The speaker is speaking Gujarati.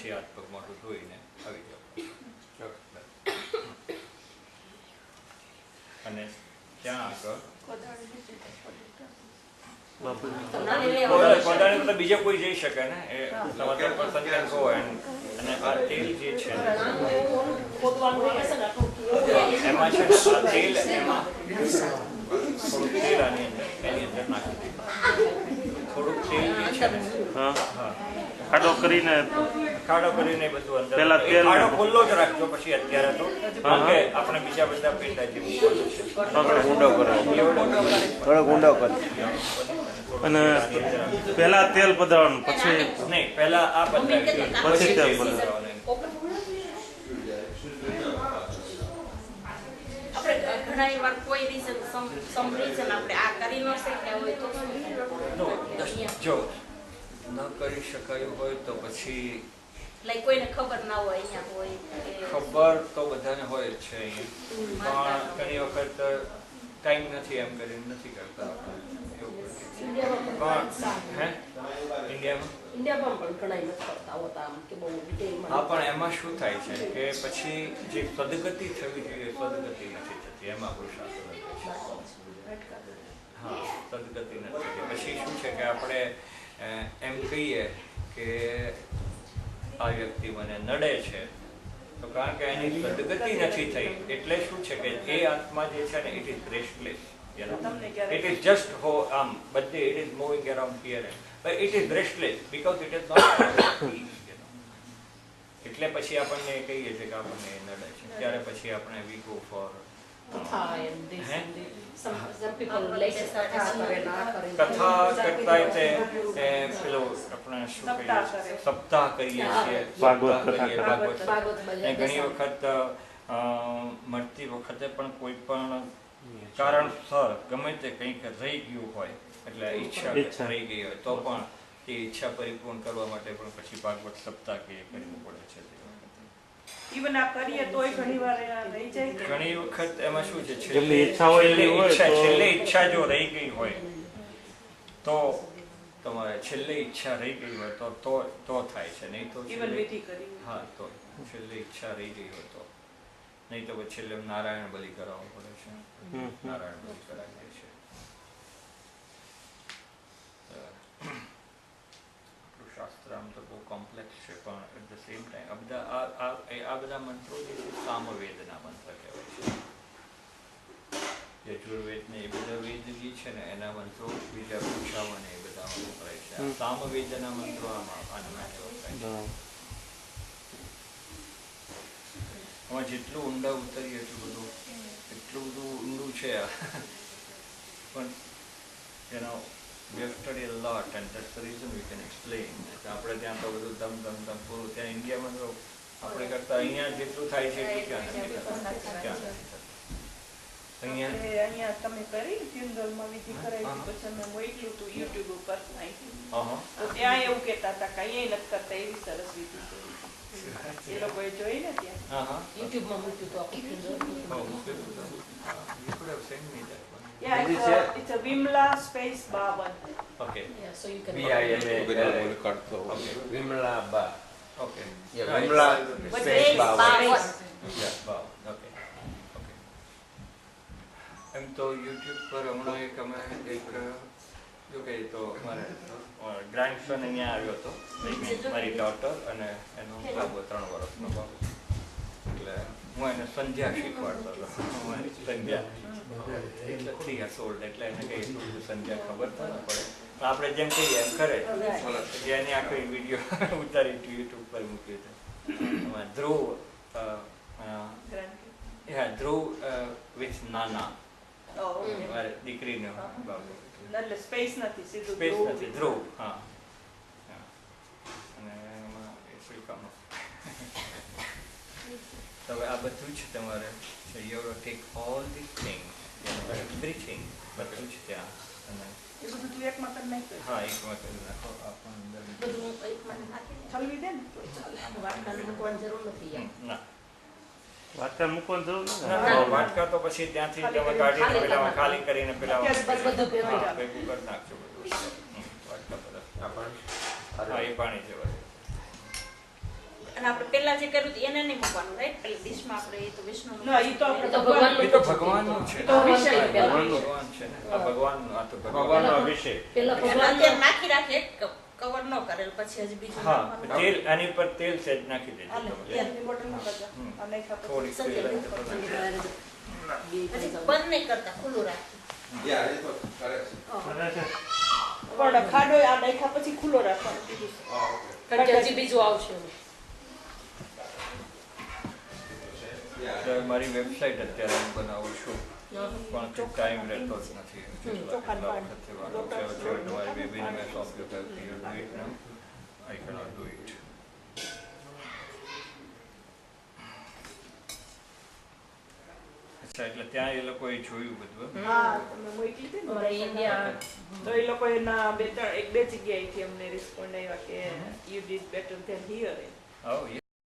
પછી હાથ પગ મોઢું ધોઈને આવી જાવ. અને ત્યાં આગળ કોદાળી તો બીજે કોઈ જઈ શકે ને, એ તમારે પસંદ કહો. અને આ તેલ જે છે એમાં છે ને, આ તેલ એમાં થોડુંક તેલ એની અંદર નાખી દે. થોડુંક તેલ જે છે ને, ખાડો કરીને બધું અંદર પેલા તેલ ખાડો ખુલ્લો જ રાખજો. પછી અત્યારે તો કે આપણે બીજા બધા પેટા જે ઊંડો કરો, થોડો ઊંડો કરો. અને પેલા તેલ પધરાવવાનું, પછી નહીં, પેલા આ પધરાવી, પછી તેલ પધરાવવાનું. ઘણી વાર કોઈ રીઝન સમ રીઝન આપણે આ કરી ન શક્યા હોય તો જો ન કરી શકાયું હોય તો પછી લાઈક કોઈને ખબર ના હોય અહીંયા હોય ખબર તો બધાને હોય જ છે અહીંયા, પણ ઘણી વખત ટાઈમ નથી એમ કરીને નથી કરતા આપણે. હા, પણ એમાં શું થાય છે કે પછી જે સદગતિ થવી જોઈએ સદગતિ નથી થતી. એમાં પુરુષાર્થ નથી. હા, સદગતિ નથી થતી. પછી શું છે કે આપણે એમ કહીએ કે આ વ્યક્તિ મને નડે છે, તો કારણ કે એની સદગતિ નથી થઈ એટલે શું છે કે એ આત્મા જે છે ને, it is restless. It is just આમ બધે it is moving around here, but it is restless because it is not peace. એટલે પછી આપણને કહીએ છીએ કે આપણને નડે છે, ત્યારે પછી આપણે we go for કથા કરતા તે પેલો આપણે શું કહીએ સપ્તાહ કરીએ છીએ, ભાગવત. ઘણી વખત મળતી વખતે પણ કોઈ પણ કારણસર ગમે તે કંઈક રહી ગયું હોય, એટલે ઈચ્છા રહી ગઈ હોય તો પણ તે ઈચ્છા પરિપૂર્ણ કરવા માટે પણ પછી ભાગવત સપ્તાહ કે કરવું પડે છે. ઈવન આ કરીએ તોય ઘણીવાર રહી જાય. ઘણી વખત એમાં શું છે, છેલ્લી ઈચ્છા જો રહી ગઈ હોય તો તમારે છેલ્લે ઈચ્છા રહી ગઈ હોય તો થાય છે, નહીં તો હા, તો છેલ્લે ઈચ્છા રહી ગઈ હોય તો નહીં તો છેલ્લે નારાયણ બલિ કરાવવો પડે છે. નારાયણ બલિ કરાવીએ છીએ. આપણું શાસ્ત્ર આમ તો બહુ કોમ્પ્લેક્સ છે, પણ એટ ધ સેમ ટાઈમ આ બધા મંત્રો જે છે સામવેદના મંત્ર કહેવાય છે. યજુર્વેદ ને એ બધા વેદ જે છે ને એના મંત્રો, બીજા પૂછાવાને એ બધા વપરાય છે. સામવેદના મંત્રો આમાં વપરાય છે. આમાં જેટલું ઊંડા ઉતરીએ એટલું બધું ઊંડું છે. પણ we have studied a lot and that's the reason we can explain. આપણે ત્યાં તો બધું દમ પૂરું, ત્યાં ઇન્ડિયામાં તો આપણે કરતા અહીંયા જેટલું થાય છે એટલું અહીંયા તમે કરી ફ્યુનરલમાં વિધિ કરાવી પછી અમે મોકલ્યું હતું યુટ્યુબ ઉપર તો ત્યાં એવું કહેતા હતા કે અહીંયા નથી કરતા, એવી સરસ વિધિ કરી એ લોકોએ જોઈ ને ત્યાં યુટ્યુબમાં મૂક્યું it's a Vimla space Bhavan. Okay. Yeah, so you can Vimla Ba. Okay. Yeah, Vimla space Bhavan. Yeah, wow. Okay. એમ તો યુટ્યુબ પર હમણાં એક અમે જો કે તો મારે ગ્રાન્ડસન અહીંયા આવ્યો હતો, મારી ડોટર અને એનો બાબો 3 વર્ષનો બાબો. એટલે હું એને સંધ્યા શીખવાડતો હતો. સંધ્યા એટલે 3 years old, એટલે એને કઈ સંધ્યા ખબર તો ના પડે, પણ આપણે જેમ કહીએ એમ કરે. એની આખી વિડીયો ઉતારી યુટ્યુબ પર મૂકી હતી. ધ્રુવ વિથ નાના દીકરીનો બાબો. સ્પેસ નથી, સીધું સ્પેસ નથી, ધ્રુવ. હા, અને એમાં શીખવાનું. હવે આ બધું જ તમારે you have to take all this thing, everything, બધું જ ત્યાં. અને એ બધું તું એકમાં કરી નાખ્યું. હા, એકમાં કરી નાખો. આપણને બધું એકમાં નાખી છલવી દે ને વાટકાને મૂકવાની જરૂર નથી. ના, વાટકા મૂકવાની જરૂર નથી. વાટકા તો પછી ત્યાંથી તમે કાઢીને પેલા ખાલી કરીને પેલા બધું ભેગું કરી નાખજો બધું. વાટકા પર હા, એ પાણી જેવા. અને આપણે પહેલા જે કર્યું હતું એને નહીં મૂકવાનું રાઈટ પેલી ડિશમાં આપણે એ તો વિષ્ણુ ના, ઈ તો આપણે તો ભગવાનનું એ તો ભગવાનનું છે તો વિષય ભગવાન છે ને આ ભગવાનનું આ તો ભગવાન ભગવાનનો અભિષેક. એટલે અત્યારે નાખી રાખીએ કવર ન કરેલ પછી હજી બીજું હા નાખવાનું. તેલ આની પર તેલ સેજ નાખી દેજો હાલે, તમે. તેલ. બોટલમાં કરજો. આ નાખ્યા પછી. થોડીક તેલ આવી તો તમે. પછી બંધ નહીં કરતા ખુલ્લું રાખીએ બરાબર છે? પણ ખાડો આ નાખ્યા પછી ખુલ્લો રાખવાનો કીધું છે. કારણ કે હજી બીજું આવશે એટલે મારી વેબસાઇટ અત્યારે હું બનાવું છું પણ ટાઈમ રહેતો જ નથી કેટલા વખતથી વાંધો છે છેવટે મારી બેબીને મેં સોંપ્યું કે you do it now I cannot do it અચ્છા એટલે ત્યાં એ લોકોએ જોયું બધું એમ? હા તમે મોકલી દે ને અમારે ઇન્ડિયા તો એ લોકો એના બે જગ્યાએથી અમને રિસ્પોન્ડ આવ્યા કે you did better than here Oh,